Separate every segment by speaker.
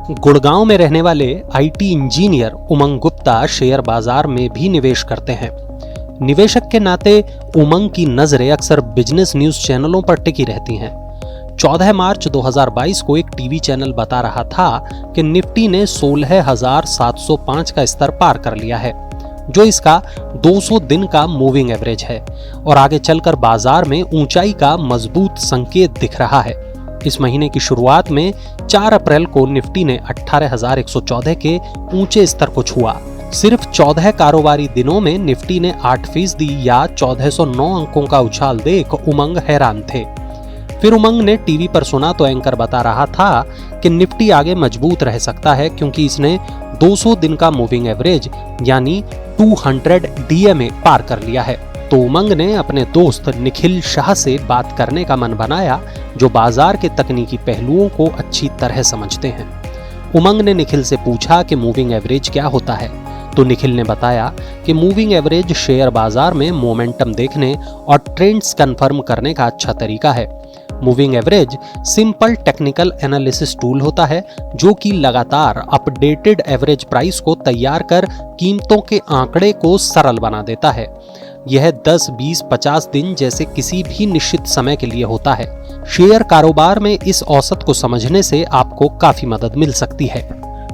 Speaker 1: गुड़गांव में रहने वाले IT engineer Umang Gupta share बाजार में भी निवेश करते हैं। निवेशक के नाते उमंग की नजरें अक्सर बिजनेस न्यूज चैनलों पर टिकी रहती हैं। 14 मार्च 2022 को एक टीवी चैनल बता रहा था कि निफ्टी ने 16,705 का स्तर पार कर लिया है, जो इसका 200 दिन का मूविंग एवरेज है और आगे चलकर बाजार में ऊंचाई का मजबूत संकेत दिख रहा है। इस महीने की शुरुआत में 4 अप्रैल को निफ्टी ने 18,114 के ऊंचे स्तर को छुआ। सिर्फ 14 कारोबारी दिनों में निफ्टी ने 8% या 1409 अंकों का उछाल देख उमंग हैरान थे। फिर उमंग ने टीवी पर सुना तो एंकर बता रहा था कि निफ्टी आगे मजबूत रह सकता है क्योंकि इसने 200 दिन का मूविंग एवरेज यानी 200 DMA पार कर लिया है। तो उमंग ने अपने दोस्त निखिल शाह से बात करने का मन बनाया, जो बाजार के तकनीकी पहलुओं को अच्छी तरह समझते हैं। उमंग ने निखिल से पूछा कि मूविंग एवरेज क्या होता है, तो निखिल ने बताया कि मूविंग एवरेज शेयर बाजार में मोमेंटम देखने और ट्रेंड्स कंफर्म करने का अच्छा तरीका है। Moving average simple technical analysis tool होता है जो कि लगातार अपडेटेड एवरेज प्राइस को तैयार कर कीमतों के आंकड़े को सरल बना देता है। यह 10, 20, 50 दिन जैसे किसी भी निश्चित समय के लिए होता है। शेयर कारोबार में इस औसत को समझने से आपको काफी मदद मिल सकती है।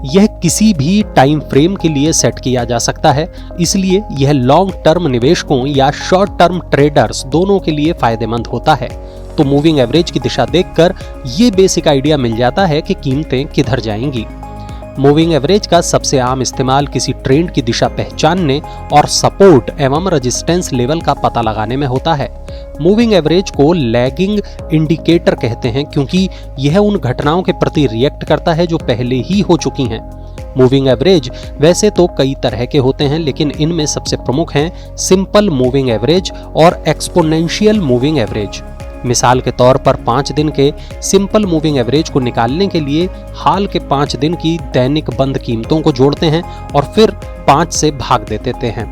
Speaker 1: यह किसी भी टाइम फ्रेम के लिए सेट किया जा सकता है, इसलिए यह लॉन्ग टर्म निवेशकों या शॉर्ट टर्म ट्रेडर्स दोनों के लिए फायदेमंद होता है। तो मूविंग एवरेज की दिशा देखकर ये बेसिक आइडिया मिल जाता है कि कीमतें किधर जाएंगी। मूविंग एवरेज का सबसे आम इस्तेमाल किसी ट्रेंड की दिशा पहचानने और सपोर्ट एवं रेजिस्टेंस लेवल का पता लगाने में होता है। मूविंग एवरेज को लैगिंग इंडिकेटर कहते हैं क्योंकि यह उन घटनाओं के प्रति रिएक्ट करता है जो पहले ही हो चुकी हैं। मूविंग एवरेज वैसे तो कई तरह के होते हैं, लेकिन इनमें सबसे प्रमुख हैं सिंपल मूविंग एवरेज और एक्सपोनेंशियल मूविंग एवरेज। मिसाल के तौर पर 5 दिन के सिंपल मूविंग एवरेज को निकालने के लिए हाल के 5 दिन की दैनिक बंद कीमतों को जोड़ते हैं और फिर 5 से भाग देते हैं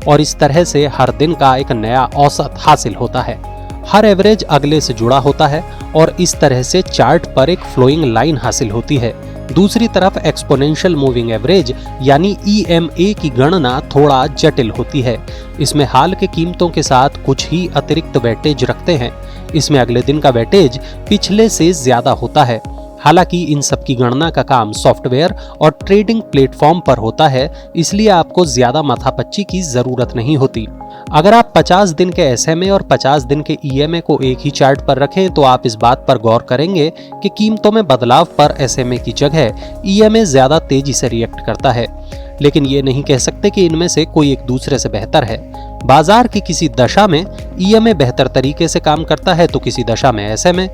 Speaker 1: और इस तरह से हर दिन का एक नया औसत हासिल होता है। हर एवरेज अगले से जुड़ा होता है और इस तरह से चार्ट पर एक फ्लोइंग लाइन हासिल होती है। दूसरी तरफ एक्सपोनेंशियल मूविंग एवरेज यानी EMA की गणना थोड़ा जटिल होती है। इसमें हाल के कीमतों के साथ कुछ ही अतिरिक्त वेटेज रखते हैं। इसमें अगले दिन का वेटेज पिछले से ज्यादा होता है। हालांकि इन सब की गणना का काम सॉफ्टवेयर और ट्रेडिंग प्लेटफॉर्म पर होता है, इसलिए आपको ज्यादा माथापच्ची की जरूरत नहीं होती। अगर आप 50 दिन के SMA और 50 दिन के EMA को एक ही चार्ट पर रखें तो आप इस बात पर गौर करेंगे कि कीमतों में बदलाव पर SMA की जगह EMA ज्यादा तेजी से रिएक्ट करता है। लेकिन ये नहीं कह सकते कि इनमें से कोई एक दूसरे से बेहतर है। बाजार की किसी दशा में EMA बेहतर तरीके से काम करता है तो किसी दशा में SMA।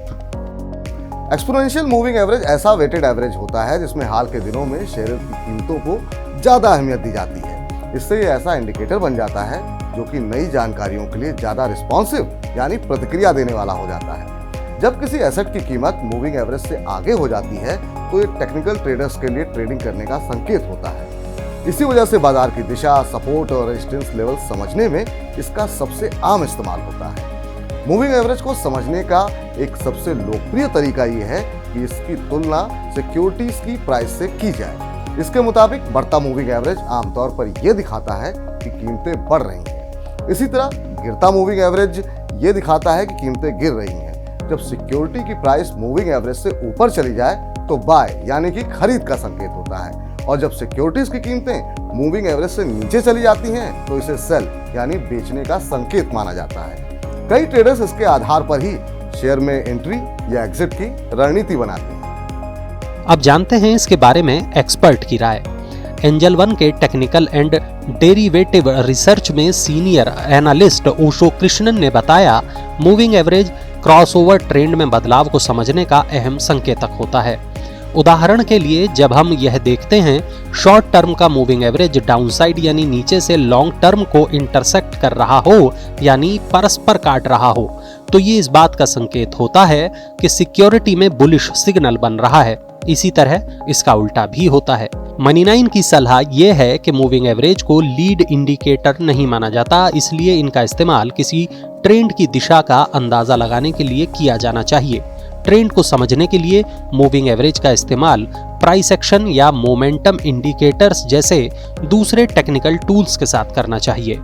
Speaker 2: एक्सपोनेंशियल मूविंग एवरेज ऐसा वेटेड एवरेज होता है जिसमें हाल के दिनों में शेयर की कीमतों को ज्यादा अहमियत दी जाती है। इससे ये ऐसा इंडिकेटर बन जाता है जो कि नई जानकारियों के लिए ज्यादा रिस्पॉन्सिव यानी प्रतिक्रिया देने वाला हो जाता है। जब किसी एसेट की कीमत मूविंग एवरेज से आगे हो जाती है तो ये टेक्निकल ट्रेडर्स के लिए ट्रेडिंग करने का संकेत होता है। इसी वजह से बाजार की दिशा, सपोर्ट और रेजिस्टेंस लेवल समझने में इसका सबसे आम इस्तेमाल होता है। मूविंग एवरेज को समझने का एक सबसे लोकप्रिय तरीका ये है कि इसकी तुलना सिक्योरिटीज की प्राइस से की जाए। इसके मुताबिक बढ़ता मूविंग एवरेज आमतौर पर यह दिखाता है कि कीमतें बढ़ रही हैं। इसी तरह गिरता मूविंग एवरेज ये दिखाता है कि कीमतें गिर रही हैं। जब सिक्योरिटी की प्राइस मूविंग एवरेज से ऊपर चली जाए तो बाय यानी कि खरीद का संकेत होता है, और जब सिक्योरिटीज की कीमतें मूविंग एवरेज से नीचे चली जाती हैं तो इसे सेल यानी बेचने का संकेत माना जाता है। कई ट्रेडर्स इसके आधार पर ही शेयर में एंट्री या एग्जिट की रणनीति बनाते हैं।
Speaker 1: अब जानते हैं इसके बारे में एक्सपर्ट की राय। एंजल वन के टेक्निकल एंड डेरिवेटिव रिसर्च में सीनियर एनालिस्ट ओशो कृष्णन ने बताया, मूविंग एवरेज क्रॉसओवर ट्रेंड में बदलाव को समझने का अहम संकेतक होता है। उदाहरण के लिए जब हम यह देखते हैं शॉर्ट टर्म का मूविंग एवरेज डाउनसाइड यानी नीचे से लॉन्ग टर्म को इंटरसेक्ट कर रहा हो यानी परस्पर काट रहा हो, तो ये इस बात का संकेत होता है कि सिक्योरिटी में बुलिश सिग्नल बन रहा है। इसी तरह इसका उल्टा भी होता है। मनी9 की सलाह यह है कि मूविंग एवरेज को लीड इंडिकेटर नहीं माना जाता, इसलिए इनका इस्तेमाल किसी ट्रेंड की दिशा का अंदाजा लगाने के लिए किया जाना चाहिए। ट्रेंड को समझने के लिए मूविंग एवरेज का इस्तेमाल प्राइस एक्शन या मोमेंटम इंडिकेटर्स जैसे दूसरे टेक्निकल टूल्स के साथ करना चाहिए।